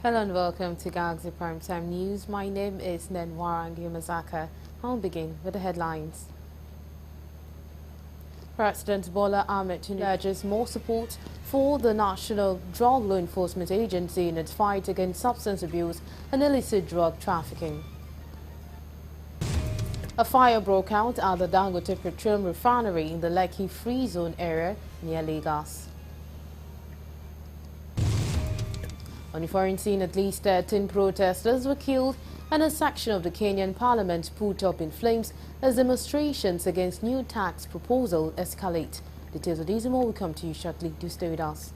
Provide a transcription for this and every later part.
Hello and welcome to Galaxy Primetime News. My name is Nenwarangi Mazaka. I'll begin with the headlines. President Bola Ahmed Tinubu urges more support for the National Drug Law Enforcement Agency in its fight against substance abuse and illicit drug trafficking. A fire broke out at the Dangote Petroleum Refinery in the Lekki Free Zone area near Lagos. On the foreign scene, at least 13 protesters were killed and a section of the Kenyan parliament put up in flames as demonstrations against new tax proposal escalate. Details of these and more will come to you shortly. Do stay with us.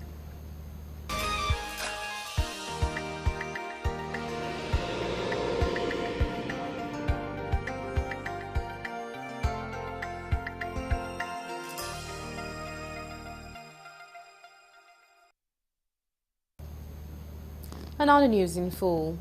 And now the news in full.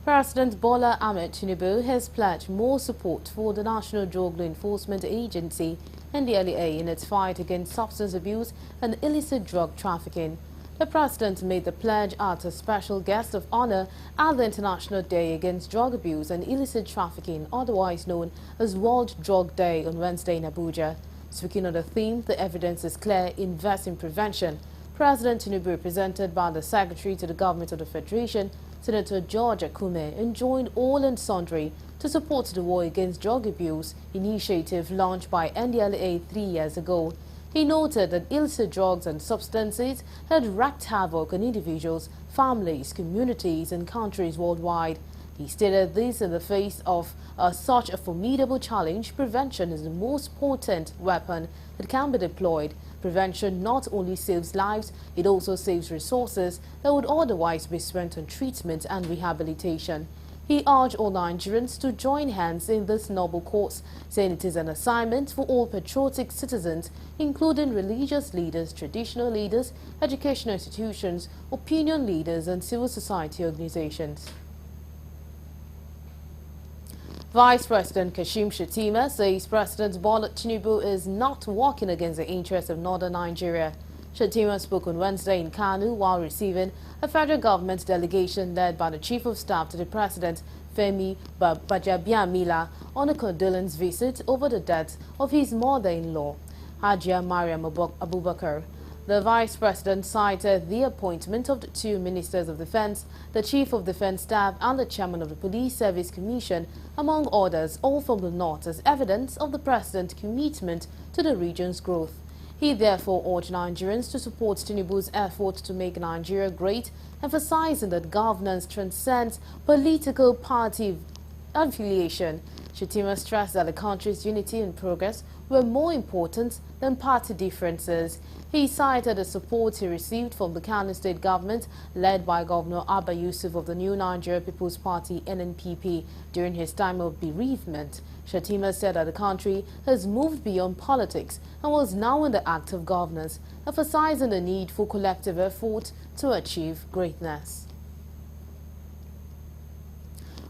President Bola Ahmed Tinubu has pledged more support for the National Drug Law Enforcement Agency (NDLEA) in its fight against substance abuse and illicit drug trafficking. The president made the pledge at a special guest of honor at the International Day Against Drug Abuse and Illicit Trafficking, otherwise known as World Drug Day, on Wednesday in Abuja. Speaking on the theme, "The evidence is clear, invest in prevention," President Tinubu, represented by the Secretary to the Government of the Federation, Senator George Akume, enjoined all and sundry to support the War Against Drug Abuse initiative launched by NDLEA 3 years ago. He noted that illicit drugs and substances had wreaked havoc on individuals, families, communities, and countries worldwide. He stated this in the face of such a formidable challenge. Prevention is the most potent weapon that can be deployed. Prevention not only saves lives, it also saves resources that would otherwise be spent on treatment and rehabilitation. He urged all Nigerians to join hands in this noble cause, saying it is an assignment for all patriotic citizens, including religious leaders, traditional leaders, educational institutions, opinion leaders, and civil society organizations. Vice President Kashim Shettima says President Bola Tinubu is not working against the interests of northern Nigeria. Shettima spoke on Wednesday in Kanu while receiving a federal government delegation led by the Chief of Staff to the President, Femi Gbajabiamila, on a condolence visit over the death of his mother-in-law, Hajia Mariam Abubakar. The Vice President cited the appointment of the two Ministers of Defense, the Chief of Defense Staff and the Chairman of the Police Service Commission, among others, all from the North, as evidence of the President's commitment to the region's growth. He therefore urged Nigerians to support Tinubu's effort to make Nigeria great, emphasizing that governance transcends political party affiliation. Shettima stressed that the country's unity and progress were more important than party differences. He cited the support he received from the Kano State government, led by Governor Abba Yusuf of the New Nigeria People's Party (NNPP) during his time of bereavement. Shettima said that the country has moved beyond politics and was now in the act of governance, emphasizing the need for collective effort to achieve greatness.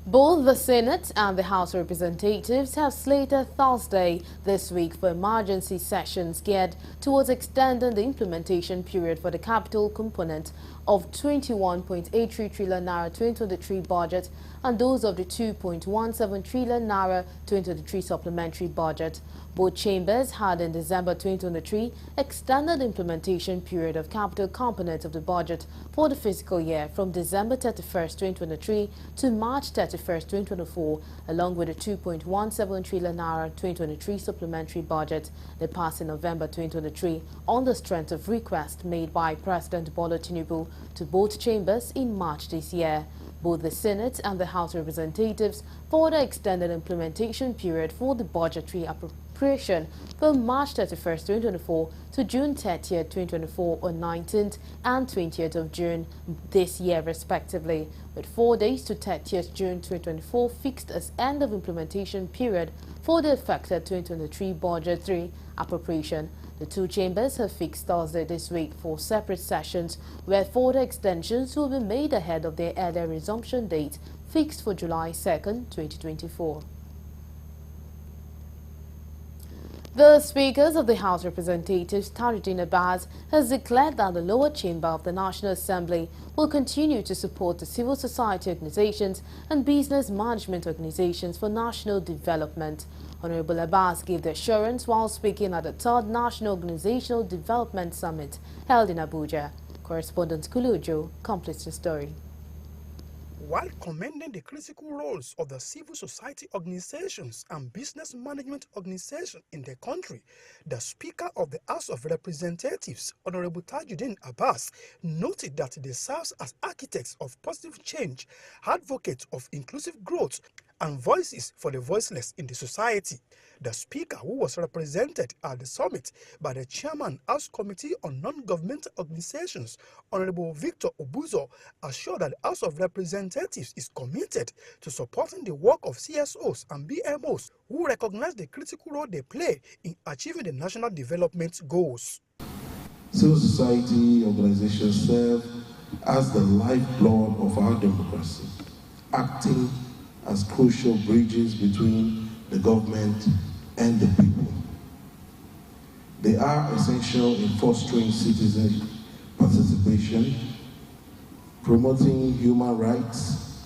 Both the Senate and the House of Representatives have slated Thursday this week for emergency sessions geared towards extending the implementation period for the capital component of 21.83 trillion naira 2023 budget and those of the 2.17 trillion naira 2023 supplementary budget. Both chambers had in December 2023 extended the implementation period of capital component of the budget for the fiscal year from December 31st, 2023 to March 31st, 2024, along with the 2.17 trillion naira 2023 supplementary budget that passed in November 2023 on the strength of requests made by President Bola Tinubu to both chambers in March this year. Both the Senate and the House of Representatives further extended implementation period for the budgetary appropriation from March 31st, 2024 to June 30th, 2024 on 19th and 20th of June this year respectively, with 4 days to 30th June 2024 fixed as end of implementation period for the affected 2023 budgetary appropriation. The two chambers have fixed Thursday this week for separate sessions where further extensions will be made ahead of their earlier resumption date fixed for July 2nd, 2024. The Speaker of the House of Representatives, Tajuddin Abbas, has declared that the lower chamber of the National Assembly will continue to support the civil society organizations and business management organizations for national development. Honorable Abbas gave the assurance while speaking at the 3rd National Organizational Development Summit held in Abuja. Correspondent Kulujo completes the story. While commending the critical roles of the civil society organizations and business management organizations in the country, the Speaker of the House of Representatives, Honorable Tajuddin Abbas, noted that they serve as architects of positive change, advocates of inclusive growth, and voices for the voiceless in the society. The Speaker, who was represented at the summit by the Chairman, House Committee on Non-Governmental Organizations, Honorable Victor Obuzo, assured that the House of Representatives is committed to supporting the work of CSOs and BMOs who recognize the critical role they play in achieving the national development goals. Civil society organizations serve as the lifeblood of our democracy, acting as crucial bridges between the government and the people. They are essential in fostering citizen participation, promoting human rights,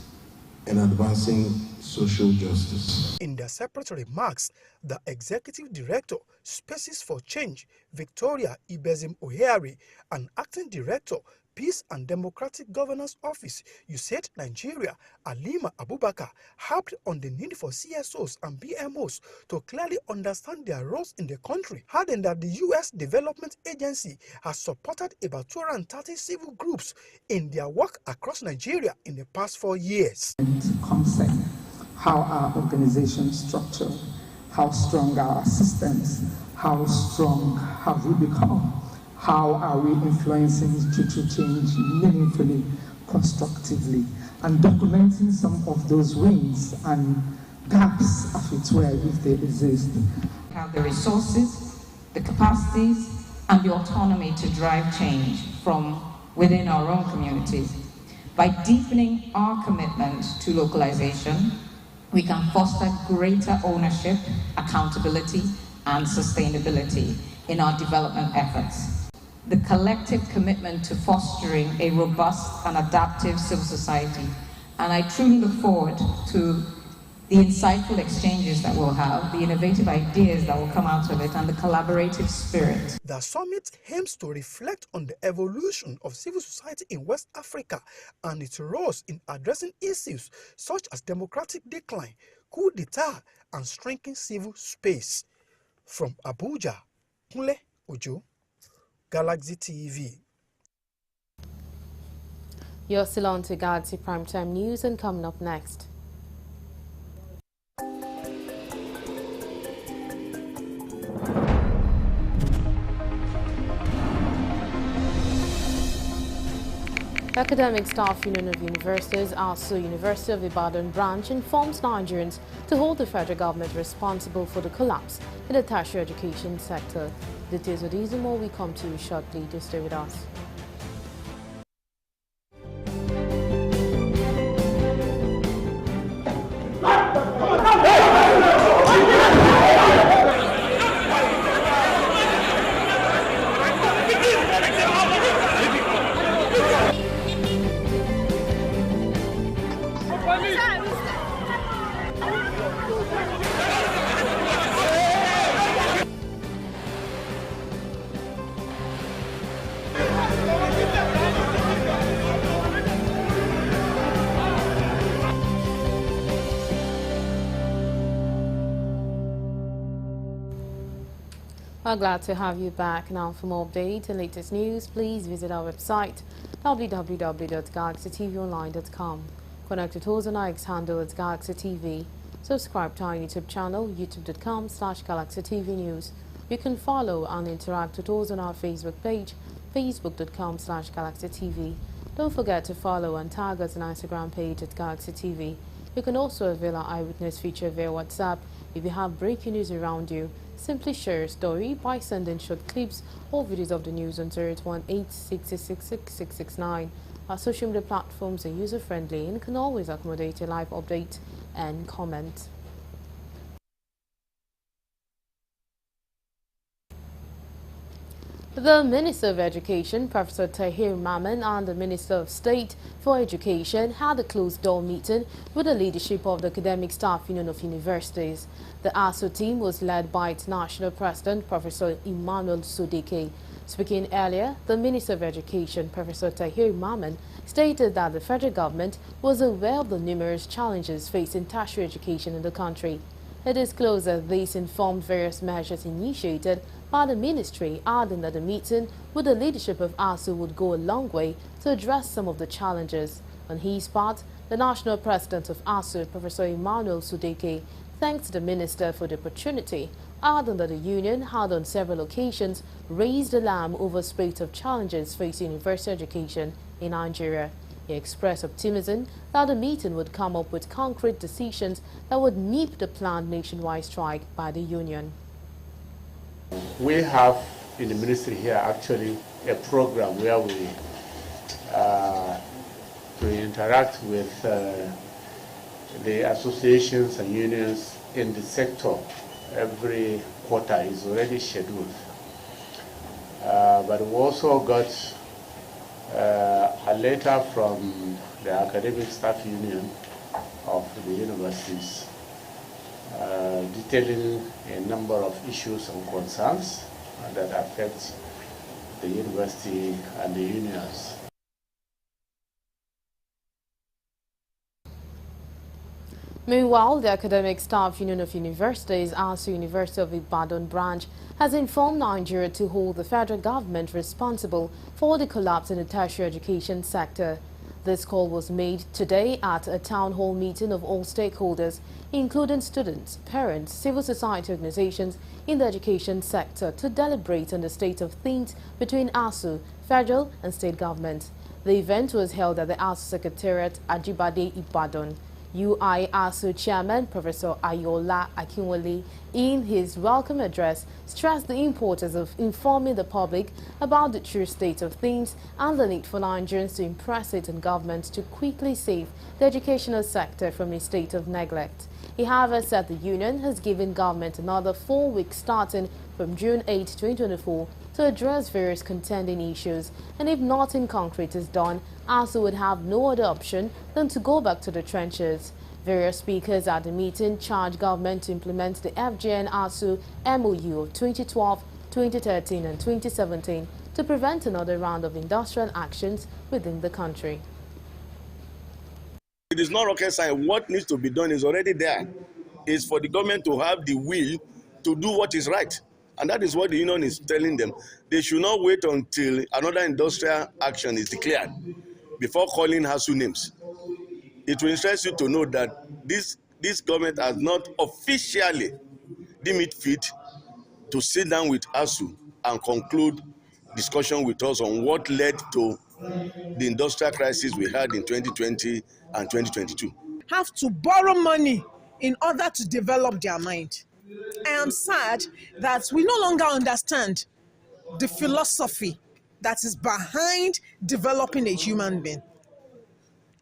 and advancing social justice. In their separate remarks, the Executive Director, Spaces for Change, Victoria Ibezim Ohiari, and Acting Director, Peace and Democratic Governance Office, USAID Nigeria, Alima Abubakar, harped on the need for CSOs and BMOs to clearly understand their roles in the country, adding that the U.S. Development Agency has supported about 230 civil groups in their work across Nigeria in the past 4 years. Concept, how our organization structure, how strong are our systems, how strong have we become? How are we influencing structural change meaningfully, constructively, and documenting some of those wins and gaps, as it were, if they exist. We have the resources, the capacities, and the autonomy to drive change from within our own communities. By deepening our commitment to localization, we can foster greater ownership, accountability, and sustainability in our development efforts. The collective commitment to fostering a robust and adaptive civil society. And I truly look forward to the insightful exchanges that we'll have, the innovative ideas that will come out of it, and the collaborative spirit. The summit aims to reflect on the evolution of civil society in West Africa and its roles in addressing issues such as democratic decline, coup d'etat, and shrinking civil space. From Abuja, Kunle Ojo, Galaxy TV. You're still on to Galaxy Primetime News, and coming up next. Academic Staff Union of Universities, ASU University of Ibadan branch, informs Nigerians to hold the federal government responsible for the collapse in the tertiary education sector. Details of these and more we come to you shortly. Do stay with us. We're glad to have you back. Now, for more updates and latest news, please visit our website www.galaxytvonline.com. Connect with us on our X handle at Galaxy TV. Subscribe to our YouTube channel, youtube.com/GalaxyTVNews. You can follow and interact with us on our Facebook page, facebook.com/GalaxyTV. Don't forget to follow and tag us on our Instagram page at Galaxy TV. You can also avail our eyewitness feature via WhatsApp. If you have breaking news around you, simply share a story by sending short clips or videos of the news on 081-866-669. Our social media platforms are user-friendly and can always accommodate a live update and comment. The Minister of Education, Professor Tahir Mamman, and the Minister of State for Education had a closed-door meeting with the leadership of the Academic Staff Union of Universities. The ASU team was led by its national president, Professor Emmanuel Sodeke. Speaking earlier, the Minister of Education, Professor Tahir Mamman, stated that the federal government was aware of the numerous challenges facing tertiary education in the country. It disclosed that this informed various measures initiated by the ministry, adding that the meeting with the leadership of ASU would go a long way to address some of the challenges. On his part, the national president of ASU, Professor Emmanuel Sodeke, thanked the minister for the opportunity, adding that the union had on several occasions raised alarm over a spate of challenges facing university education in Nigeria. He expressed optimism that the meeting would come up with concrete decisions that would nip the planned nationwide strike by the union. We have in the ministry here actually a program where we interact with the associations and unions in the sector. Every quarter is already scheduled. But we also got a letter from the Academic Staff Union of the universities detailing a number of issues and concerns that affect the university and the unions. Meanwhile, the Academic Staff Union of Universities, ASU University of Ibadan branch, has informed Nigeria to hold the federal government responsible for the collapse in the tertiary education sector. This call was made today at a town hall meeting of all stakeholders, including students, parents, civil society organizations in the education sector, to deliberate on the state of things between ASU, federal and state government. The event was held at the ASU Secretariat, Ajibade, Ibadan. UI ASU Chairman Professor Ayola Akinwole, in his welcome address, stressed the importance of informing the public about the true state of things and the need for Nigerians to impress it on government to quickly save the educational sector from a state of neglect. He, however, said the union has given government another 4 weeks starting from June 8, 2024 to address various contending issues, and if nothing concrete is done, ASU would have no other option than to go back to the trenches. Various speakers at the meeting charged government to implement the FGN-ASU MOU of 2012, 2013 and 2017 to prevent another round of industrial actions within the country. It is not rocket science. What needs to be done is already there. It's for the government to have the will to do what is right. And that is what the union is telling them. They should not wait until another industrial action is declared before calling ASU names. It will interest you to know that this government has not officially deemed it fit to sit down with ASU and conclude discussion with us on what led to the industrial crisis we had in 2020 and 2022. Have to borrow money in order to develop their mind. I am sad that we no longer understand the philosophy that is behind developing a human being.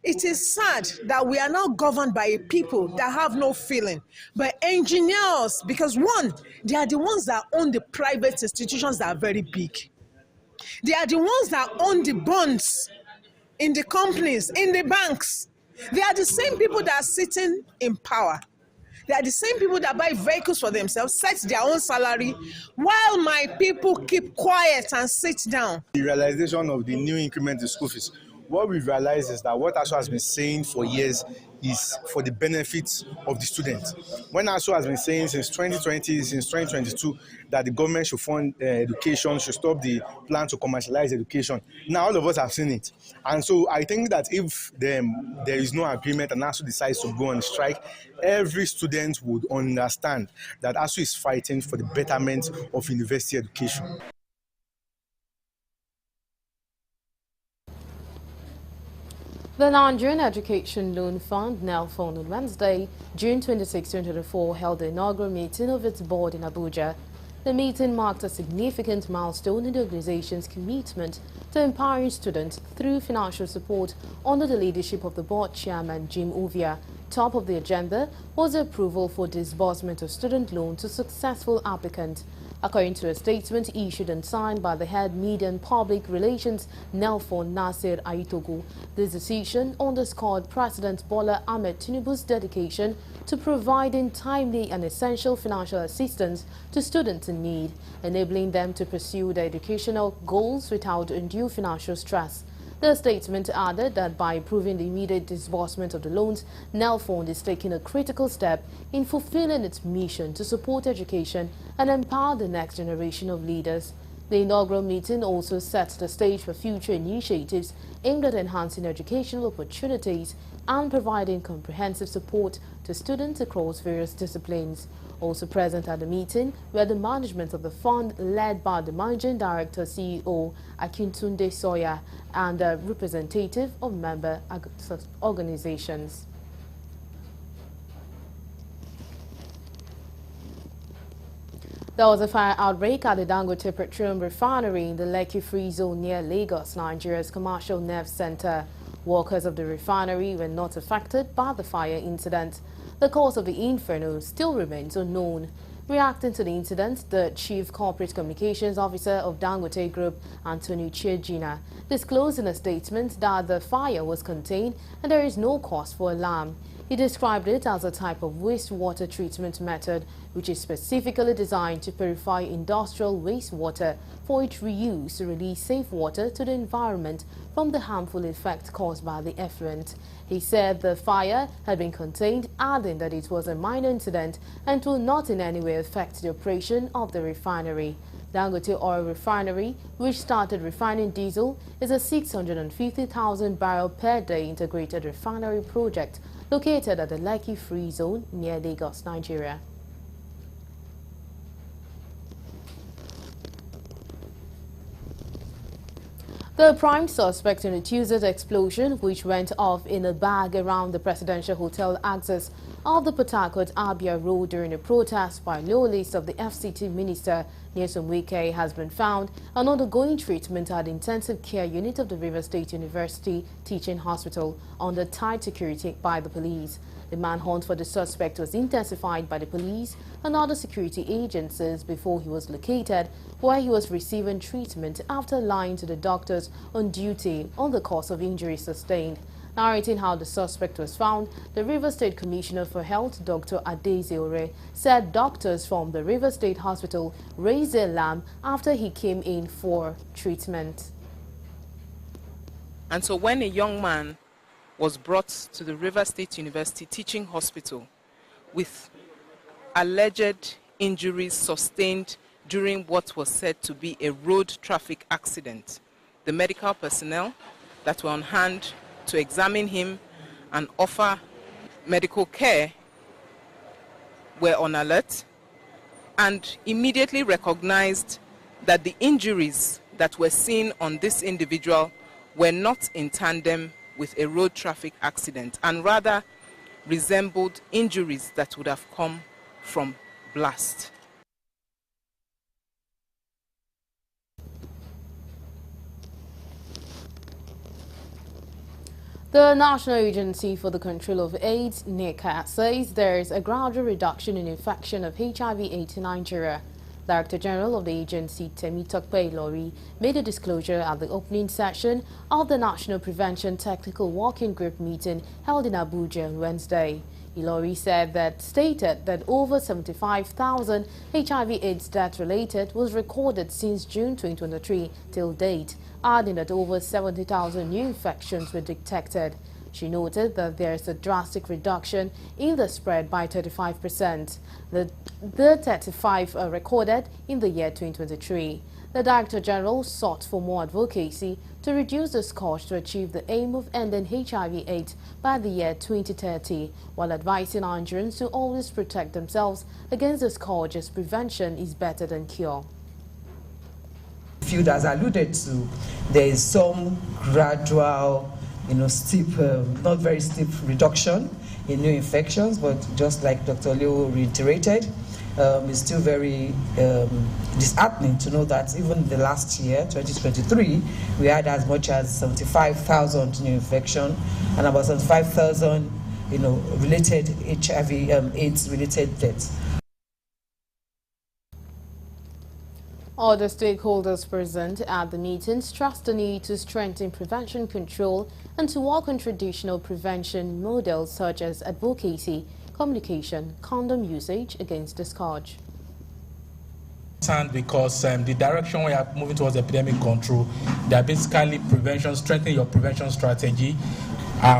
It is sad that we are now governed by a people that have no feeling, by engineers, because one, they are the ones that own the private institutions that are very big. They are the ones that own the bonds in the companies, in the banks. They are the same people that are sitting in power. They are the same people that buy vehicles for themselves, set their own salary, while my people keep quiet and sit down. The realization of the new increment in school fees, what we realize is that what ASU has been saying for years is for the benefits of the students. When ASU has been saying since 2020, since 2022, that the government should fund education, should stop the plan to commercialize education. Now all of us have seen it. And so I think that if there is no agreement and ASU decides to go on strike, every student would understand that ASU is fighting for the betterment of university education. The Nigerian Education Loan Fund, NELFund, on Wednesday, June 26, 2024, held the inaugural meeting of its board in Abuja. The meeting marked a significant milestone in the organization's commitment to empowering students through financial support under the leadership of the board chairman, Jim Ovia. Top of the agenda was the approval for disbursement of student loan to successful applicants. According to a statement issued and signed by the head media and public relations Nelfon Nasir Aitogu, this decision underscored President Bola Ahmed Tinubu's dedication to providing timely and essential financial assistance to students in need, enabling them to pursue their educational goals without undue financial stress. The statement added that by improving the immediate disbursement of the loans, Nelfond is taking a critical step in fulfilling its mission to support education and empower the next generation of leaders. The inaugural meeting also sets the stage for future initiatives aimed at enhancing educational opportunities and providing comprehensive support to students across various disciplines. Also present at the meeting were the management of the fund led by the Managing Director CEO Akintunde Soya and a representative of member organizations. There was a fire outbreak at the Dangote Petroleum Refinery in the Lekki Free Zone near Lagos, Nigeria's commercial nerve center. Workers of the refinery were not affected by the fire incident. The cause of the inferno still remains unknown. Reacting to the incident, the Chief Corporate Communications Officer of Dangote Group, Anthony Chiejina, disclosed in a statement that the fire was contained and there is no cause for alarm. He described it as a type of wastewater treatment method which is specifically designed to purify industrial wastewater for its reuse to release safe water to the environment from the harmful effects caused by the effluent. He said the fire had been contained, adding that it was a minor incident and will not in any way affect the operation of the refinery. Dangote Oil Refinery, which started refining diesel, is a 650,000 barrel per day integrated refinery project located at the Lekki Free Zone near Lagos, Nigeria. The prime suspect in the Tuesday's explosion, which went off in a bag around the presidential hotel access of the Port Harcourt Abia Road during a protest by low list of the FCT minister, Nyesom Wike, has been found and undergoing treatment at the intensive care unit of the Rivers State University Teaching Hospital under tight security by the police. The manhunt for the suspect was intensified by the police and other security agencies before he was located, where he was receiving treatment after lying to the doctors on duty on the cause of injuries sustained. Narrating how the suspect was found, the Rivers State Commissioner for Health, Dr. Adeze Ore, said doctors from the Rivers State Hospital raised their alarm after he came in for treatment. And so when a young man was brought to the Rivers State University Teaching Hospital with alleged injuries sustained during what was said to be a road traffic accident, the medical personnel that were on hand to examine him and offer medical care were on alert and immediately recognized that the injuries that were seen on this individual were not in tandem with a road traffic accident and rather resembled injuries that would have come from blast. The National Agency for the Control of AIDS, NACA, says there is a gradual reduction in infection of HIV/AIDS in Nigeria. Director General of the agency, Temitope Ilori, made a disclosure at the opening session of the National Prevention Technical Working Group meeting held in Abuja on Wednesday. Ilori stated that over 75,000 HIV/AIDS death-related was recorded since June 2023 till date, adding that over 70,000 new infections were detected. She noted that there is a drastic reduction in the spread by 35%. The 35 recorded in the year 2023. The Director General sought for more advocacy to reduce the scourge to achieve the aim of ending HIV/AIDS by the year 2030, while advising Nigerians to always protect themselves against the scourge as prevention is better than cure. Field has alluded to, there is some gradual, steep, not very steep reduction in new infections, but just like Dr. Leo reiterated, it's still very disheartening to know that even in the last year, 2023, we had as much as 75,000 new infection and about 75,000, related HIV/AIDS related deaths. Other stakeholders present at the meeting stressed the need to strengthen prevention control and to work on traditional prevention models such as advocacy, communication, condom usage against discharge. Because the direction we are moving towards epidemic control, they are basically prevention, strengthening your prevention strategy,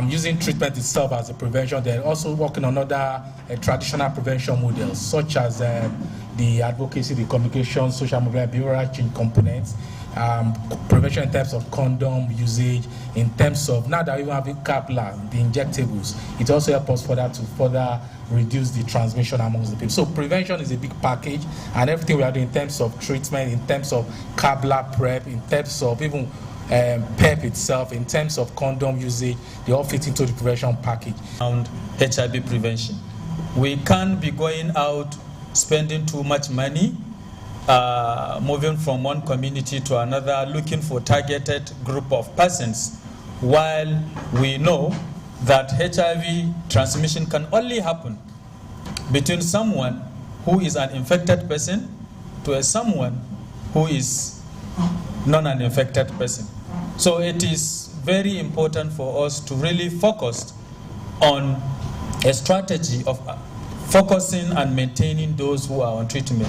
using treatment itself as a prevention. They're also working on other traditional prevention models, such as the advocacy, the communication, social movement, behavioral change components, prevention in terms of condom usage, in terms of, now that we have Capla, the injectables, it also helps us to further reduce the transmission amongst the people. So prevention is a big package, and everything we are doing in terms of treatment, in terms of Capla prep, in terms of even PEP itself, in terms of condom usage, they all fit into the prevention package. Around HIV prevention, we can't be going out spending too much money, moving from one community to another, looking for targeted group of persons, while we know that HIV transmission can only happen between someone who is an infected person to someone who is not an infected person. So it is very important for us to really focus on a strategy of focusing and maintaining those who are on treatment.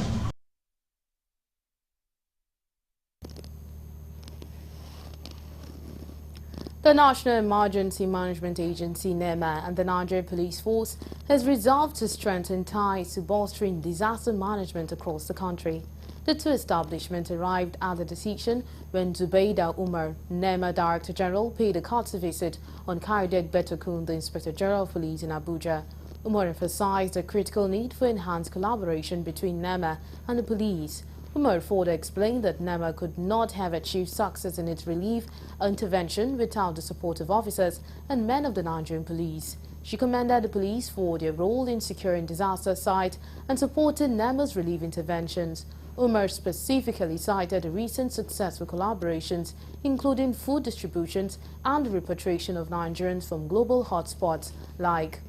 The National Emergency Management Agency, NEMA, and the Nigerian Police Force has resolved to strengthen ties to bolstering disaster management across the country. The two establishments arrived at the decision when Zubaida Umar, NEMA Director General, paid a courtesy visit on Kayode Betokun, the Inspector General of Police in Abuja. Umar emphasized the critical need for enhanced collaboration between NEMA and the police. Umar further explained that NEMA could not have achieved success in its relief intervention without the support of officers and men of the Nigerian police. She commended the police for their role in securing disaster sites and supported NEMA's relief interventions. Umar specifically cited the recent successful collaborations, including food distributions and the repatriation of Nigerians from global hotspots like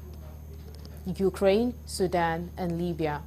Ukraine, Sudan, and Libya.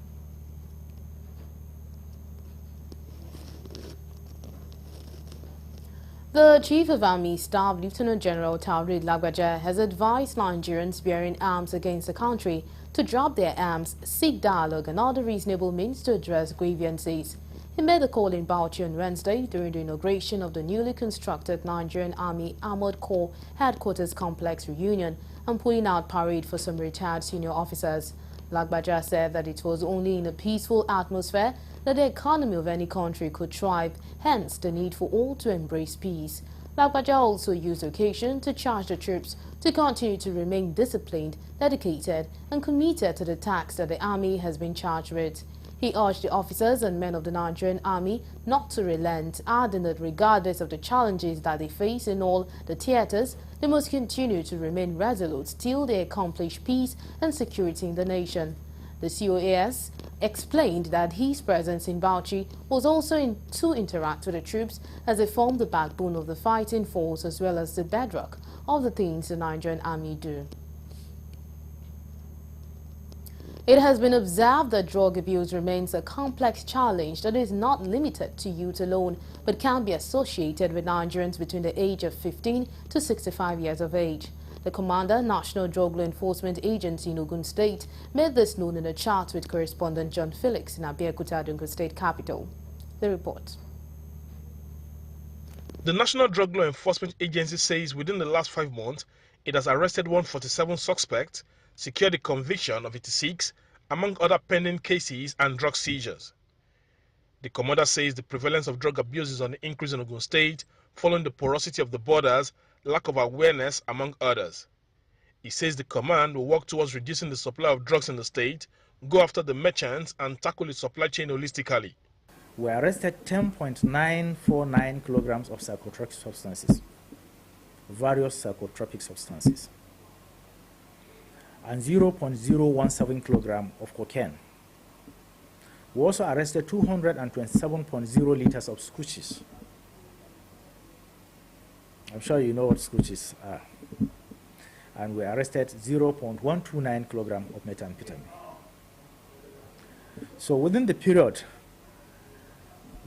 The Chief of Army Staff, Lieutenant General Taoreed Lagbaja, has advised Nigerians bearing arms against the country to drop their arms, seek dialogue and other reasonable means to address grievances. He made the call in Bauchi on Wednesday during the inauguration of the newly constructed Nigerian Army Armored Corps Headquarters Complex reunion and putting out parade for some retired senior officers. Lagbaja said that it was only in a peaceful atmosphere that the economy of any country could thrive, hence the need for all to embrace peace. Lagbaja also used the occasion to charge the troops to continue to remain disciplined, dedicated, and committed to the tasks that the Army has been charged with. He urged the officers and men of the Nigerian Army not to relent, adding that regardless of the challenges that they face in all the theaters, they must continue to remain resolute till they accomplish peace and security in the nation. The COAS explained that his presence in Bauchi was also to interact with the troops as they form the backbone of the fighting force as well as the bedrock of the things the Nigerian Army do. It has been observed that drug abuse remains a complex challenge that is not limited to youth alone, but can be associated with Nigerians between the age of 15 to 65 years of age. The Commander, National Drug Law Enforcement Agency in Ogun State, made this known in a chat with correspondent John Felix in Abeokuta, Ogun State capital. The report. The National Drug Law Enforcement Agency says within the last 5 months, it has arrested 147 suspects, secured the conviction of 86, among other pending cases and drug seizures. The commander says the prevalence of drug abuse is on the increase in Ogun State, following the porosity of the borders, lack of awareness, among others. He says the command will work towards reducing the supply of drugs in the state, go after the merchants, and tackle the supply chain holistically. We arrested 10.949 kilograms of psychotropic substances, various psychotropic substances, and 0.017 kilogram of cocaine. We also arrested 227.0 liters of scooches. I'm sure you know what scooches are. And we arrested 0.129 kilogram of methamphetamine. So within the period,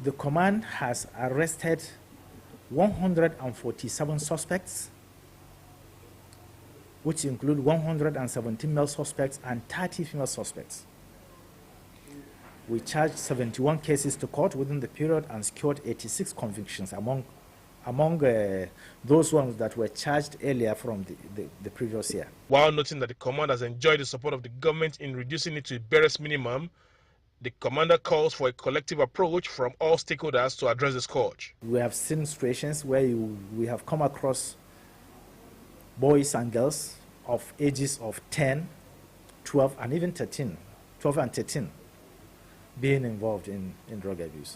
The command has arrested 147 suspects, which include 117 male suspects and 30 female suspects. We charged 71 cases to court within the period and secured 86 convictions among those ones that were charged earlier from the previous year. While noting that the command has enjoyed the support of the government in reducing it to a barest minimum, the commander calls for a collective approach from all stakeholders to address the scourge. We have seen situations where we have come across boys and girls of ages of 10, 12, and even 13, 12 and 13, being involved in drug abuse.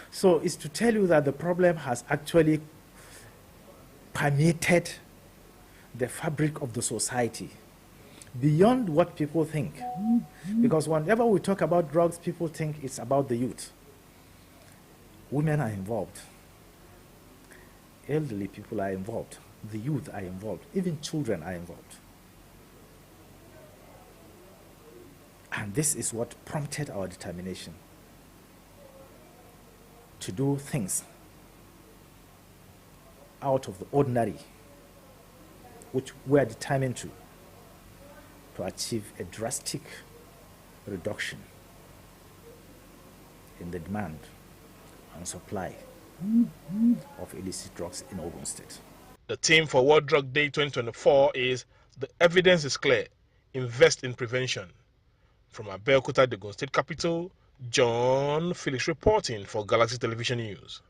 So it's to tell you that the problem has actually permeated the fabric of the society beyond what people think. Because whenever we talk about drugs, people think it's about the youth. Women are involved. Elderly people are involved. The youth are involved. Even children are involved. And this is what prompted our determination to do things out of the ordinary, which we are determined to achieve a drastic reduction in the demand and supply of illicit drugs in Ogun State. The theme for World Drug Day 2024 is "The evidence is clear, invest in prevention." From Abeokuta, the Ogun State capital, John Felix reporting for Galaxy Television News.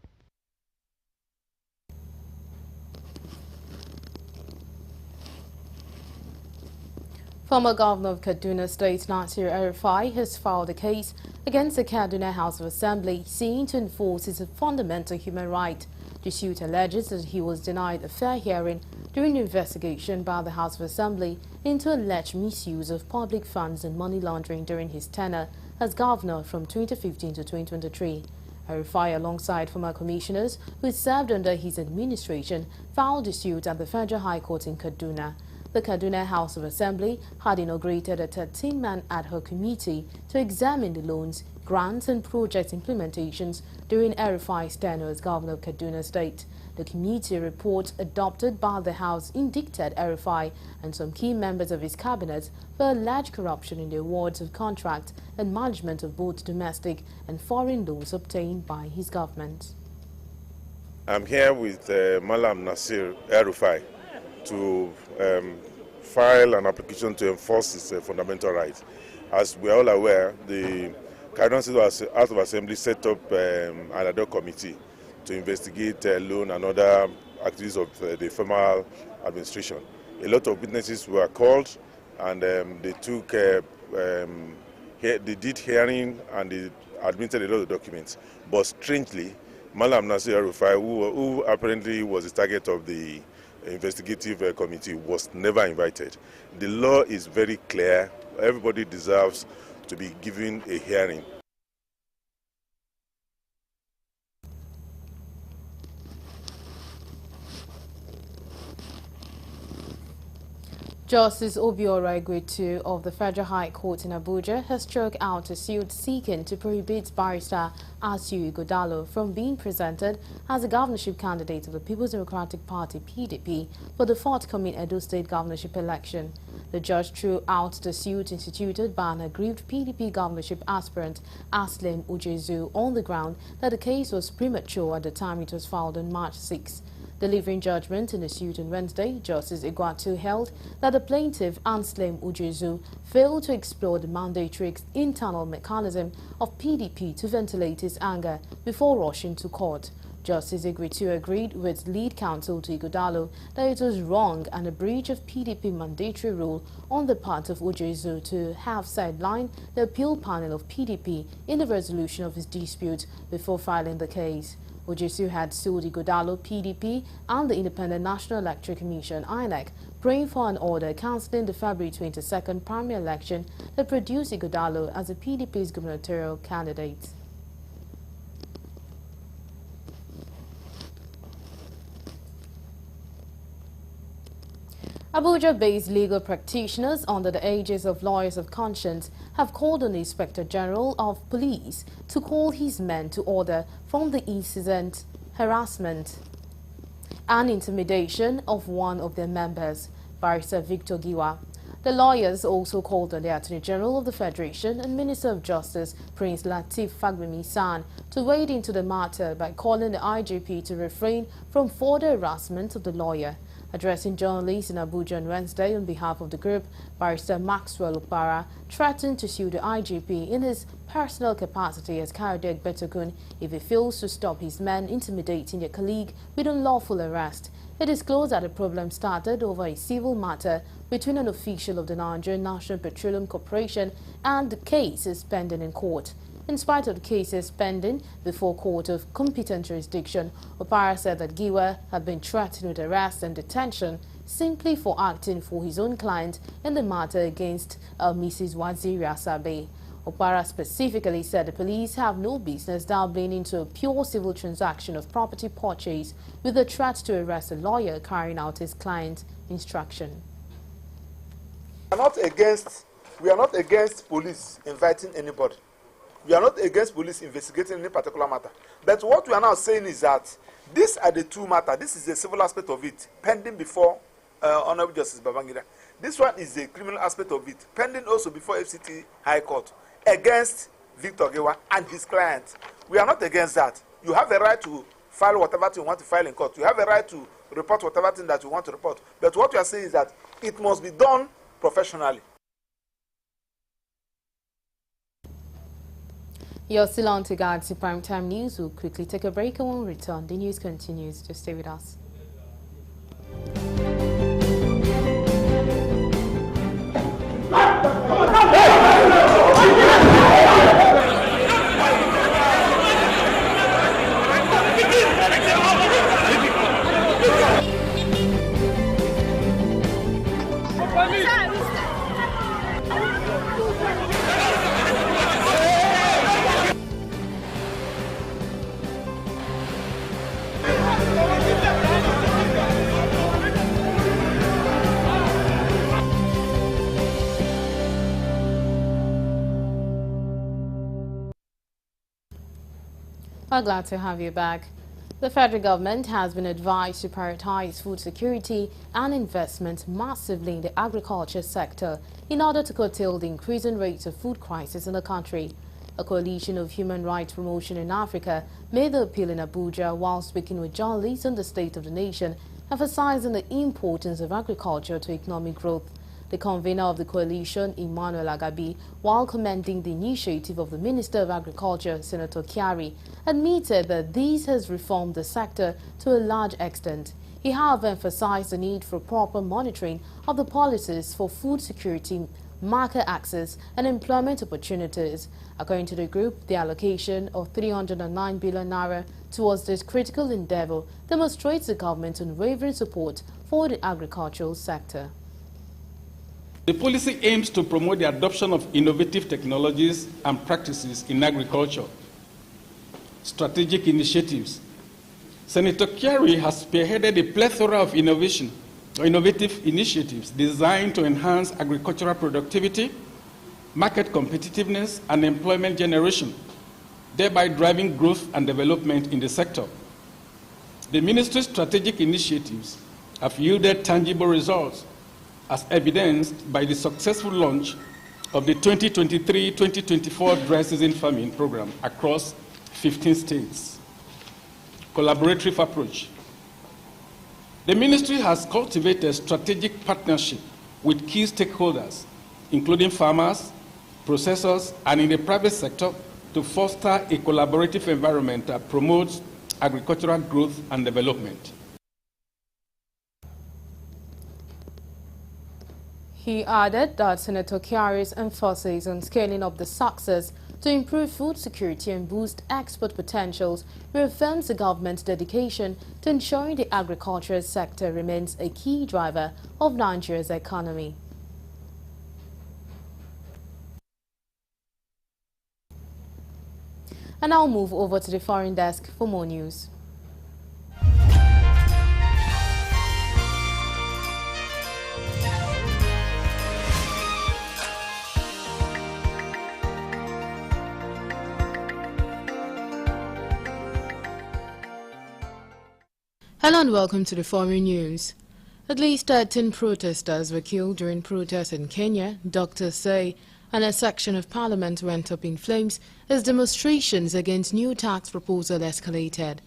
Former Governor of Kaduna State, Nasir El-Rufai, has filed a case against the Kaduna House of Assembly, seeking to enforce its fundamental human right. The suit alleges that he was denied a fair hearing during the investigation by the House of Assembly into alleged misuse of public funds and money laundering during his tenure as governor from 2015 to 2023. El-Rufai, alongside former commissioners who served under his administration, filed a suit at the Federal High Court in Kaduna. The Kaduna House of Assembly had inaugurated a 13-man ad hoc committee to examine the loans, grants and project implementations during El-Rufai's tenure as governor of Kaduna State. The committee report adopted by the House indicted El-Rufai and some key members of his cabinet for alleged corruption in the awards of contract and management of both domestic and foreign loans obtained by his government. I'm here with Malam Nasir El-Rufai to file an application to enforce his fundamental rights. As we are all aware, the Kaduna State House of Assembly set up an ad hoc committee to investigate loan and other activities of the former administration. A lot of witnesses were called, and they did hearing and they admitted a lot of documents. But strangely, Malam Nasir El-Rufai, who apparently was the target of the investigative committee, was never invited. The law is very clear. Everybody deserves to be given a hearing. Justice Obiora Igwetu of the Federal High Court in Abuja has struck out a suit seeking to prohibit barrister Asiu Ighodalo from being presented as a governorship candidate of the People's Democratic Party (PDP) for the forthcoming Edo State governorship election. The judge threw out the suit instituted by an aggrieved PDP governorship aspirant Aslem Ujezu on the ground that the case was premature at the time it was filed on March 6. Delivering judgment in the suit on Wednesday, Justice Igwetu held that the plaintiff, Anslem Ujezu, failed to explore the mandatory internal mechanism of PDP to ventilate his anger before rushing to court. Justice Igwetu agreed with lead counsel to Ighodalo that it was wrong and a breach of PDP mandatory rule on the part of Ujezu to have sidelined the appeal panel of PDP in the resolution of his dispute before filing the case. Ujezu had sued Ighodalo, PDP, and the Independent National Electoral Commission (INEC), praying for an order cancelling the February 22nd primary election that produced Ighodalo as the PDP's gubernatorial candidate. Abuja-based legal practitioners under the aegis of Lawyers of Conscience have called on the Inspector General of Police to call his men to order from the incident harassment and intimidation of one of their members, Barrister Victor Giwa. The lawyers also called on the Attorney General of the Federation and Minister of Justice, Prince Lateef Fagbemi-San, to wade into the matter by calling the IGP to refrain from further harassment of the lawyer. Addressing journalists in Abuja on Wednesday on behalf of the group, Barrister Maxwell Okpara threatened to sue the IGP in his personal capacity as Kayode Egbetogun if he fails to stop his men intimidating their colleague with unlawful arrest. It disclosed that the problem started over a civil matter between an official of the Nigerian National Petroleum Corporation, and the case is pending in court. In spite of the cases pending before court of competent jurisdiction, Okpara said that Giwa had been threatened with arrest and detention simply for acting for his own client in the matter against Mrs. Waziri Asabe. Okpara specifically said the police have no business dabbling into a pure civil transaction of property purchase with a threat to arrest a lawyer carrying out his client's instruction. We are not against police inviting anybody. We are not against police investigating any particular matter. But what we are now saying is that these are the two matters. This is the civil aspect of it, pending before Honorable Justice Babangida. This one is the criminal aspect of it, pending also before FCT High Court, against Victor Giwa and his client. We are not against that. You have a right to file whatever thing you want to file in court. You have a right to report whatever thing that you want to report. But what we are saying is that it must be done professionally. You're still on to Galaxy Primetime News. We'll quickly take a break and when we return, the news continues. Just stay with us. We're glad to have you back. The federal government has been advised to prioritize food security and investment massively in the agriculture sector in order to curtail the increasing rates of food crisis in the country. A coalition of human rights promotion in Africa made the appeal in Abuja while speaking with journalists on the state of the nation, emphasizing the importance of agriculture to economic growth. The convener of the coalition, Emmanuel Agabi, while commending the initiative of the Minister of Agriculture, Senator Kyari, admitted that this has reformed the sector to a large extent. He, however, emphasized the need for proper monitoring of the policies for food security, market access and employment opportunities. According to the group, the allocation of 309 billion naira towards this critical endeavor demonstrates the government's unwavering support for the agricultural sector. The policy aims to promote the adoption of innovative technologies and practices in agriculture. Strategic initiatives. Senator Kyari has spearheaded a plethora of innovative initiatives designed to enhance agricultural productivity, market competitiveness, and employment generation, thereby driving growth and development in the sector. The ministry's strategic initiatives have yielded tangible results, as evidenced by the successful launch of the 2023-2024 dry season farming program across 15 states. Collaborative approach. The ministry has cultivated strategic partnership with key stakeholders, including farmers, processors, and in the private sector to foster a collaborative environment that promotes agricultural growth and development. He added that Senator Kyari's emphasis on scaling up the success to improve food security and boost export potentials reaffirms the government's dedication to ensuring the agricultural sector remains a key driver of Nigeria's economy. And I'll move over to the foreign desk for more news. Hello and welcome to the Foreign News. At least 13 protesters were killed during protests in Kenya, doctors say, and a section of parliament went up in flames as demonstrations against new tax proposal escalated.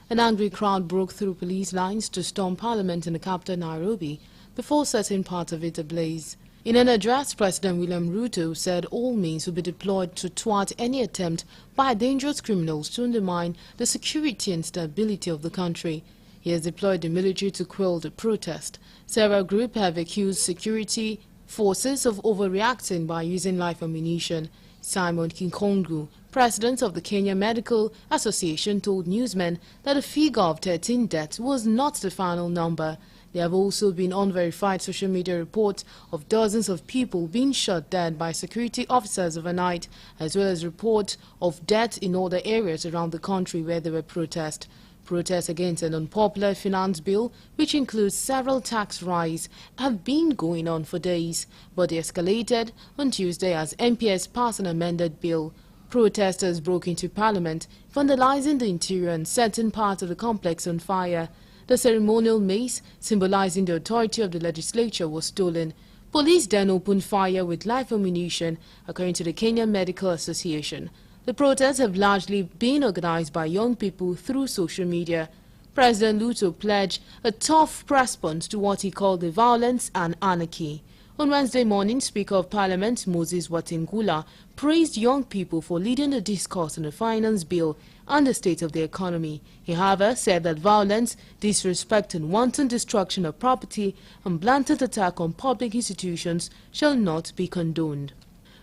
An angry crowd broke through police lines to storm parliament in the capital Nairobi before setting part of it ablaze. In an address, President William Ruto said all means will be deployed to thwart any attempt by dangerous criminals to undermine the security and stability of the country. He has deployed the military to quell the protest. Several groups have accused security forces of overreacting by using live ammunition. Simon Kinkongu, president of the Kenya Medical Association, told newsmen that the figure of 13 deaths was not the final number. There have also been unverified social media reports of dozens of people being shot dead by security officers overnight, as well as reports of deaths in other areas around the country where there were protests. Protests against an unpopular finance bill, which includes several tax rises, have been going on for days, but they escalated on Tuesday as MPs passed an amended bill. Protesters broke into Parliament, vandalizing the interior and setting parts of the complex on fire. The ceremonial mace, symbolizing the authority of the legislature, was stolen. Police then opened fire with live ammunition, according to the Kenya Medical Association. The protests have largely been organized by young people through social media. President Ruto pledged a tough response to what he called the violence and anarchy. On Wednesday morning, Speaker of Parliament Moses Wetangula praised young people for leading the discourse on the finance bill and the state of the economy. He, however, said that violence, disrespect and wanton destruction of property and blatant attack on public institutions shall not be condoned.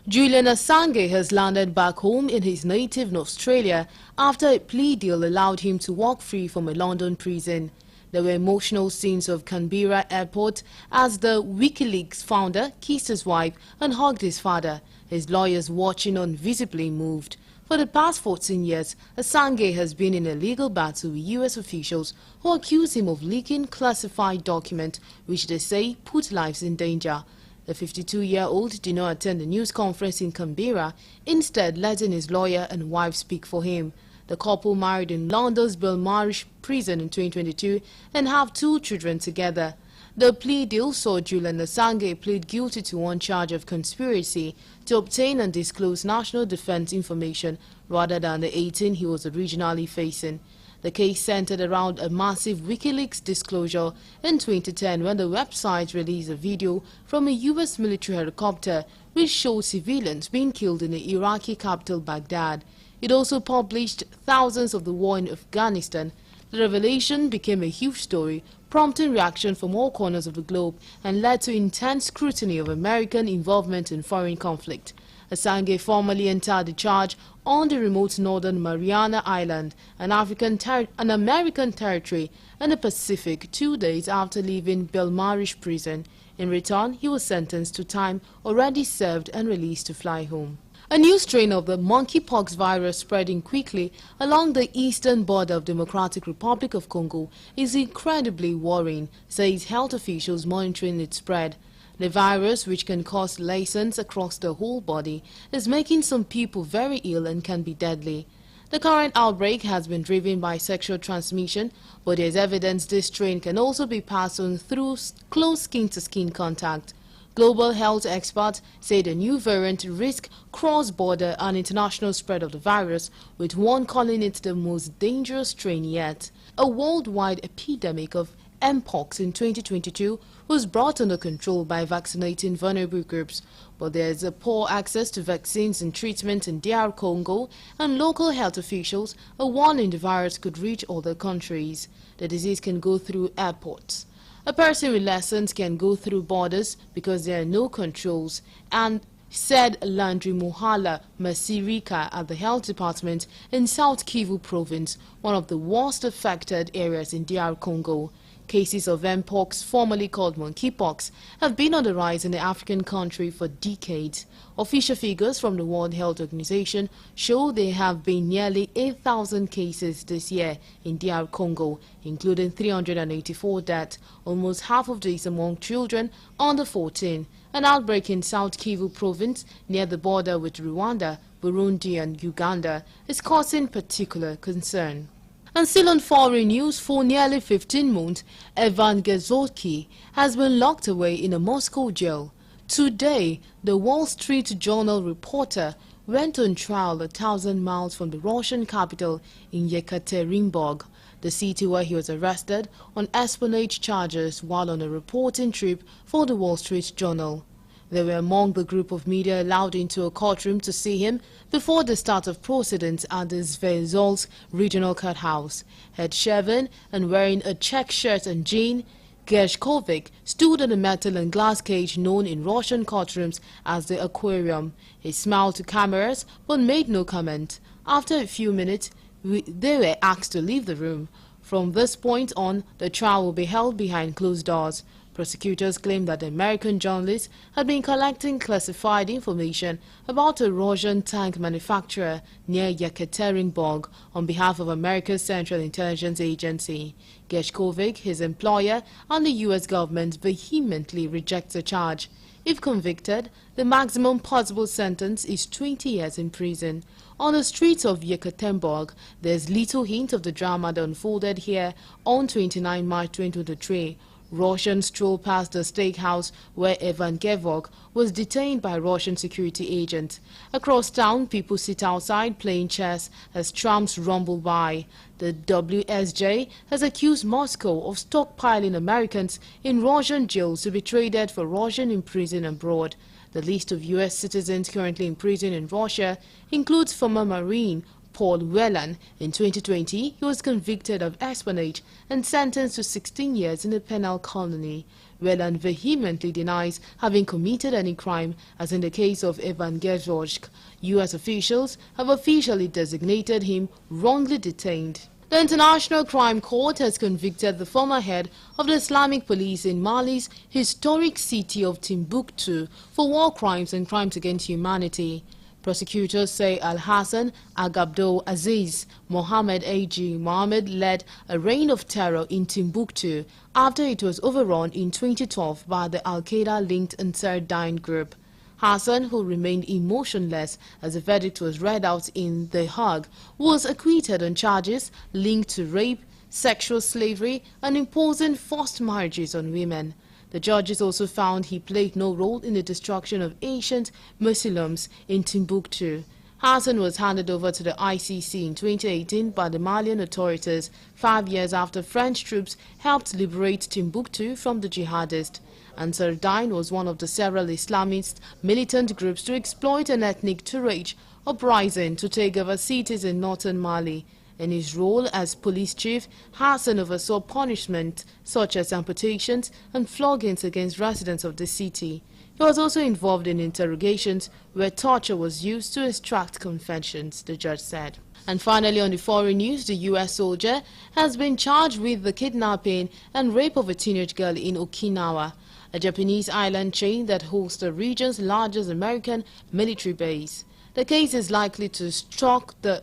Julian Assange has landed back home in his native Australia after a plea deal allowed him to walk free from a London prison. There were emotional scenes of Canberra airport as the WikiLeaks founder kissed his wife and hugged his father. His lawyers watching on visibly moved. For the past 14 years, Assange has been in a legal battle with US officials who accuse him of leaking classified documents which they say put lives in danger. The 52-year-old did not attend the news conference in Canberra, instead letting his lawyer and wife speak for him. The couple married in London's Belmarsh prison in 2022 and have 2 children together. The plea deal saw Julian Assange plead guilty to one charge of conspiracy to obtain and disclose national defense information rather than the 18 he was originally facing. The case centered around a massive WikiLeaks disclosure in 2010 when the website released a video from a US military helicopter which showed civilians being killed in the Iraqi capital Baghdad. It also published thousands of the war in Afghanistan. The revelation became a huge story, prompting reaction from all corners of the globe and led to intense scrutiny of American involvement in foreign conflict. Assange formally entered the charge on the remote northern Mariana Island, an American territory in the Pacific, 2 days after leaving Belmarsh prison. In return, he was sentenced to time already served and released to fly home. A new strain of the monkeypox virus spreading quickly along the eastern border of Democratic Republic of Congo is incredibly worrying, says health officials monitoring its spread. The virus, which can cause lesions across the whole body, is making some people very ill and can be deadly. The current outbreak has been driven by sexual transmission, but there is evidence this strain can also be passed on through close skin-to-skin contact. Global health experts say the new variant risks cross-border and international spread of the virus, with one calling it the most dangerous strain yet. A worldwide epidemic of Mpox in 2022 was brought under control by vaccinating vulnerable groups, but there is a poor access to vaccines and treatment in DR Congo, and local health officials are warning the virus could reach other countries. The disease can go through airports. A person with lessons can go through borders because there are no controls, and said Landry Muhala Masirika at the health department in South Kivu province, one of the worst affected areas in DR Congo. Cases of Mpox, formerly called monkeypox, have been on the rise in the African country for decades. Official figures from the World Health Organization show there have been nearly 8,000 cases this year in DR Congo, including 384 deaths, almost half of these among children under 14. An outbreak in South Kivu province, near the border with Rwanda, Burundi and Uganda, is causing particular concern. And still on foreign news, for nearly 15 months, Evan Gersovsky has been locked away in a Moscow jail. Today, the Wall Street Journal reporter went on trial 1,000 miles from the Russian capital in Yekaterinburg, the city where he was arrested on espionage charges while on a reporting trip for the Wall Street Journal. They were among the group of media allowed into a courtroom to see him before the start of proceedings at the Zvezolsk Regional Courthouse. Head shaven and wearing a check shirt and jean, Gershkovich stood in a metal and glass cage known in Russian courtrooms as the aquarium. He smiled to cameras but made no comment. After a few minutes, they were asked to leave the room. From this point on, the trial will be held behind closed doors. Prosecutors claim that the American journalist had been collecting classified information about a Russian tank manufacturer near Yekaterinburg on behalf of America's Central Intelligence Agency. Gershkovich, his employer, and the U.S. government vehemently reject the charge. If convicted, the maximum possible sentence is 20 years in prison. On the streets of Yekaterinburg, there's little hint of the drama that unfolded here on 29 March 2023. Russians strolled past the steakhouse where Evan Gersovsky was detained by Russian security agents. Across town, people sit outside playing chess as trams rumble by. The WSJ has accused Moscow of stockpiling Americans in Russian jails to be traded for Russian imprisoned abroad. The list of U.S. citizens currently imprisoned in Russia includes former Marine Paul Whelan. In 2020, he was convicted of espionage and sentenced to 16 years in a penal colony. Whelan vehemently denies having committed any crime, as in the case of Evan Gersovsky. U.S. officials have officially designated him wrongly detained. The International Crime Court has convicted the former head of the Islamic police in Mali's historic city of Timbuktu for war crimes and crimes against humanity. Prosecutors say Al-Hassan Agabdo Aziz Mohammed A.G. Mohammed led a reign of terror in Timbuktu after it was overrun in 2012 by the Al-Qaeda-linked Ansar Dine group. Hassan, who remained emotionless as the verdict was read out in The Hague, was acquitted on charges linked to rape, sexual slavery, and imposing forced marriages on women. The judges also found he played no role in the destruction of ancient Muslims in Timbuktu. Hassan was handed over to the ICC in 2018 by the Malian authorities, 5 years after French troops helped liberate Timbuktu from the jihadists. Ansar Dine was one of the several Islamist militant groups to exploit an ethnic Tuareg uprising to take over cities in northern Mali. In his role as police chief, Hassan oversaw punishment such as amputations and floggings against residents of the city. He was also involved in interrogations where torture was used to extract confessions, the judge said. And finally, on the foreign news, the U.S. soldier has been charged with the kidnapping and rape of a teenage girl in Okinawa, a Japanese island chain that hosts the region's largest American military base. The case is likely to stalk the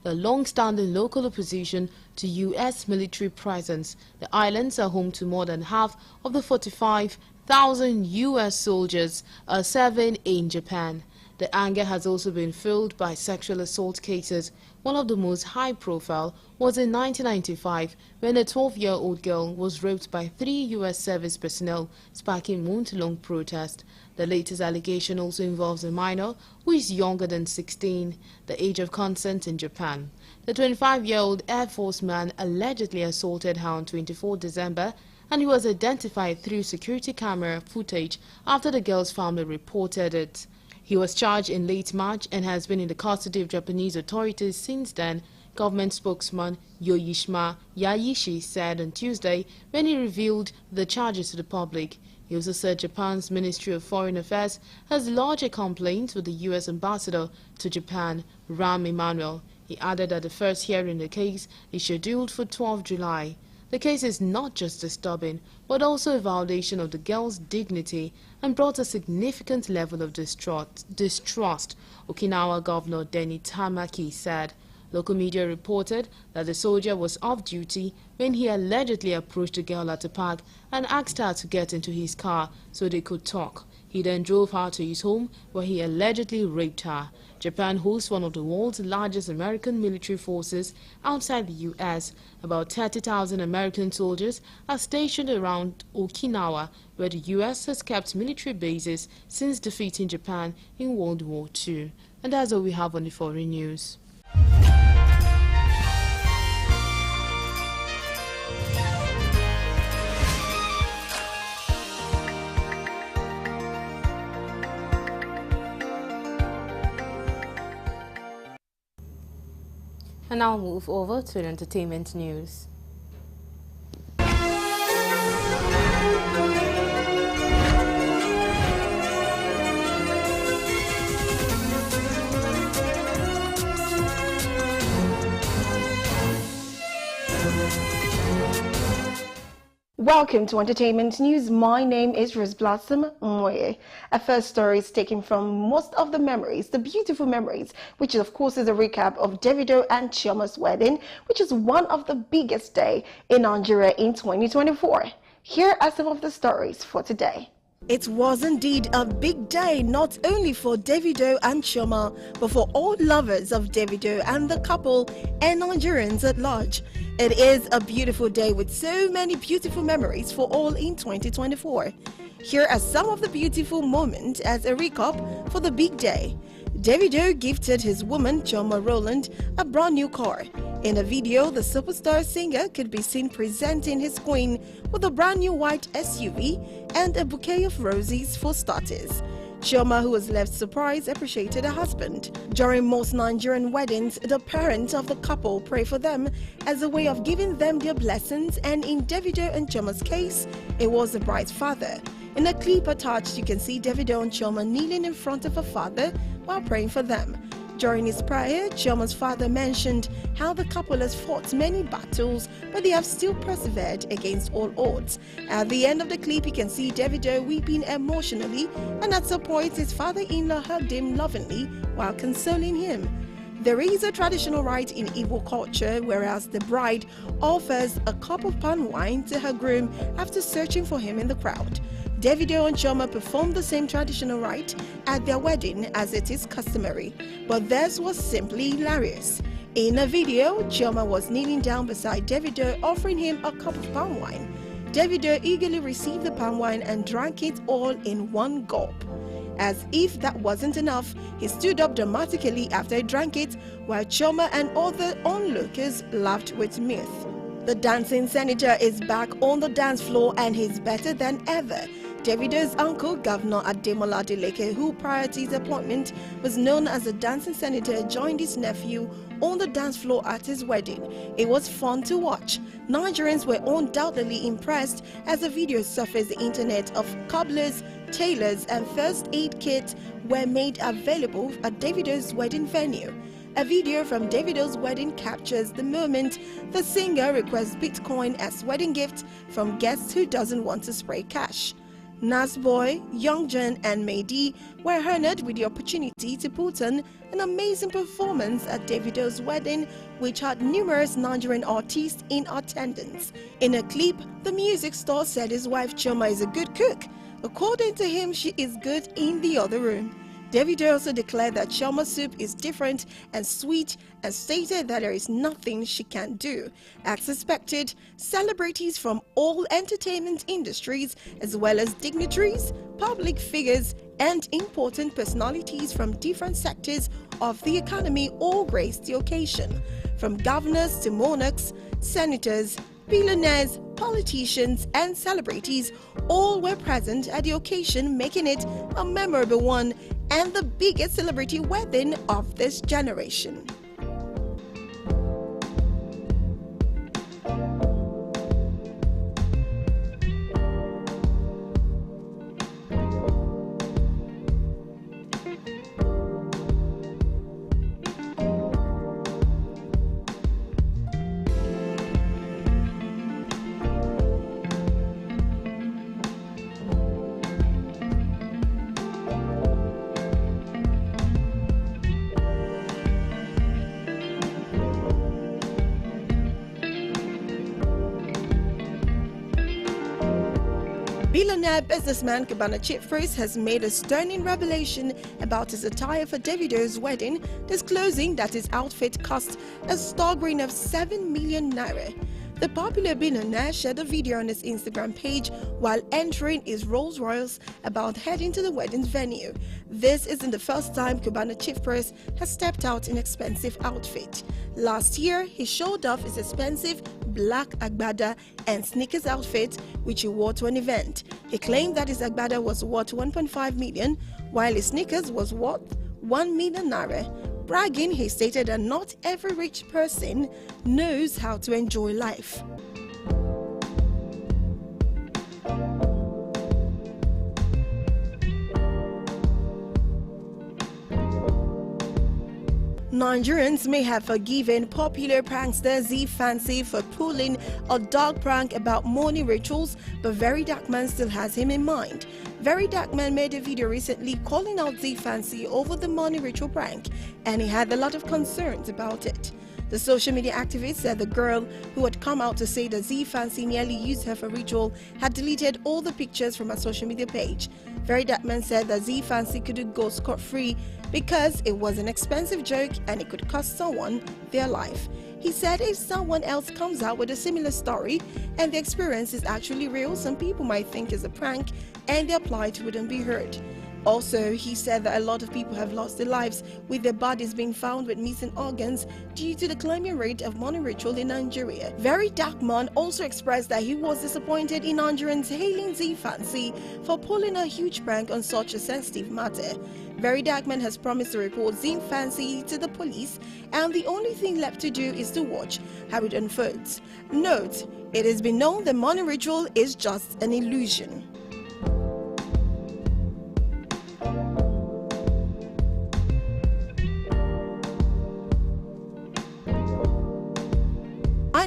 long-standing local opposition to U.S. military presence. The islands are home to more than half of the 45,000 U.S. soldiers serving in Japan. The anger has also been fueled by sexual assault cases. One of the most high-profile was in 1995 when a 12-year-old girl was raped by 3 U.S. service personnel, sparking month-long protest. The latest allegation also involves a minor who is younger than 16, the age of consent in Japan. The 25-year-old Air Force man allegedly assaulted her on 24 December, and he was identified through security camera footage after the girl's family reported it. He was charged in late March and has been in the custody of Japanese authorities since then, government spokesman Yoshima Yayishi said on Tuesday when he revealed the charges to the public. He also said Japan's Ministry of Foreign Affairs has lodged a complaint with the U.S. ambassador to Japan, Rahm Emanuel. He added that the first hearing in the case is scheduled for 12 July. The case is not just disturbing, but also a violation of the girl's dignity and brought a significant level of distrust, Okinawa Governor Denny Tamaki said. Local media reported that the soldier was off duty when he allegedly approached the girl at the park and asked her to get into his car so they could talk. He then drove her to his home where he allegedly raped her. Japan hosts one of the world's largest American military forces outside the U.S. About 30,000 American soldiers are stationed around Okinawa, where the U.S. has kept military bases since defeating Japan in World War II. And that's all we have on the foreign news. And now move over to entertainment news. Welcome to Entertainment News. My name is Rose Blossom Moye. Our first story is taken from Most of the Memories, the Beautiful Memories, which of course is a recap of Davido and Chioma's wedding, which is one of the biggest day in Nigeria in 2024. Here are some of the stories for today. It was indeed a big day, not only for Davido and Chioma, but for all lovers of Davido and the couple and Nigerians at large. It is a beautiful day with so many beautiful memories for all in 2024. Here are some of the beautiful moments as a recap for the big day. Davido gifted his woman Chioma Rowland a brand new car. In a video, the superstar singer could be seen presenting his queen with a brand new white SUV and a bouquet of roses for starters. Chioma, who was left surprised, appreciated her husband. During most Nigerian weddings, the parents of the couple pray for them as a way of giving them their blessings, and in Davido and Chioma's case, it was the bride's father. In a clip attached, you can see Davido and Chioma kneeling in front of her father while praying for them. During his prayer, Chioma's father mentioned how the couple has fought many battles, but they have still persevered against all odds. At the end of the clip, you can see Davido weeping emotionally, and at some point, his father-in-law hugged him lovingly while consoling him. There is a traditional rite in Igbo culture whereas the bride offers a cup of palm wine to her groom after searching for him in the crowd. Davido and Chioma performed the same traditional rite at their wedding as it is customary, but theirs was simply hilarious. In a video, Chioma was kneeling down beside Davido, offering him a cup of palm wine. Davido eagerly received the palm wine and drank it all in one gulp. As if that wasn't enough, he stood up dramatically after he drank it, while Chioma and other onlookers laughed with mirth. The dancing senator is back on the dance floor and he's better than ever. Davido's uncle, Governor Ademola Adeleke, who prior to his appointment was known as the dancing senator, joined his nephew on the dance floor at his wedding. It was fun to watch. Nigerians were undoubtedly impressed as the videos surfaced the internet of cobblers, tailors and first aid kits were made available at Davido's wedding venue. A video from Davido's wedding captures the moment the singer requests Bitcoin as wedding gift from guests who doesn't want to spray cash. Nasboy, Youngjan and Mehdi were honored with the opportunity to put on an amazing performance at Davido's wedding, which had numerous Nigerian artists in attendance. In a clip, the music star said his wife Chioma is a good cook. According to him, she is good in the other room. Davido also declared that Chioma's soup is different and sweet and stated that there is nothing she can't do. As expected, celebrities from all entertainment industries as well as dignitaries, public figures and important personalities from different sectors of the economy all graced the occasion. From governors to monarchs, senators, billionaires, politicians and celebrities all were present at the occasion, making it a memorable one and the biggest celebrity wedding of this generation. Billionaire businessman Cubana Chief Priest has made a stunning revelation about his attire for Davido's wedding, disclosing that his outfit cost a staggering of 7 million naira. The popular billionaire shared a video on his Instagram page while entering his Rolls Royce about heading to the wedding venue. This isn't the first time Cubana Chief Priest has stepped out in expensive outfit. Last year, he showed off his expensive black agbada and sneakers outfit, which he wore to an event. He claimed that his agbada was worth 1.5 million, while his sneakers was worth 1 million naira. Bragging, he stated that not every rich person knows how to enjoy life. Nigerians may have forgiven popular prankster Z Fancy for pulling a dog prank about morning rituals, but Very Dark Man still has him in mind. Very Dark Man made a video recently calling out Z Fancy over the morning ritual prank, and he had a lot of concerns about it. The social media activist said the girl who had come out to say that Z Fancy merely used her for ritual had deleted all the pictures from her social media page. Very Dark Man said that Z Fancy couldn't go scot-free because it was an expensive joke and it could cost someone their life. He said if someone else comes out with a similar story and the experience is actually real, some people might think it's a prank and their plight wouldn't be heard. Also, he said that a lot of people have lost their lives with their bodies being found with missing organs due to the climbing rate of morning ritual in Nigeria. Very Dark Man also expressed that he was disappointed in Nigerians hailing Z Fancy for pulling a huge prank on such a sensitive matter. Very Dark Man has promised to report Z Fancy to the police, and the only thing left to do is to watch how it unfolds. Note, it has been known the morning ritual is just an illusion.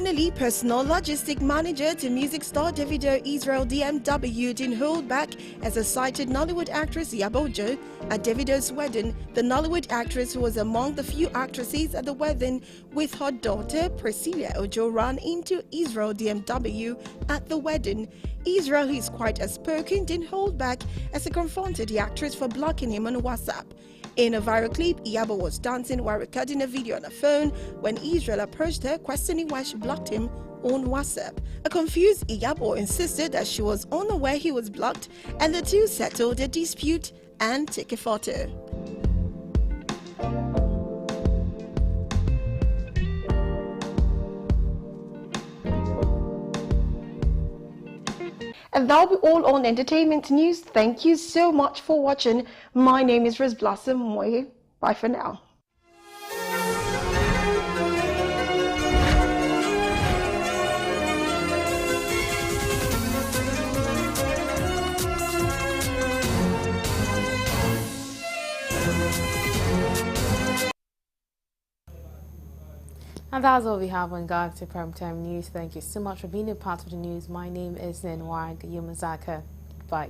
Finally, personal logistic manager to music star Davido Israel DMW didn't hold back as a cited Nollywood actress Iyabo Ojo at Davido's wedding. The Nollywood actress, who was among the few actresses at the wedding with her daughter Priscilla Ojo, ran into Israel DMW at the wedding. Israel, who is quite outspoken, didn't hold back as he confronted the actress for blocking him on WhatsApp. In a viral clip, Iyabo was dancing while recording a video on her phone when Israel approached her, questioning why she blocked him on WhatsApp. A confused Iyabo insisted that she was unaware he was blocked, and the two settled their dispute and took a photo. And that'll be all on entertainment news. Thank you so much for watching. My name is Rose Blossom Moye. Bye for now. And that's all we have on Galaxy Primetime News. Thank you so much for being a part of the news. My name is Nenwag Yamazaka. Bye.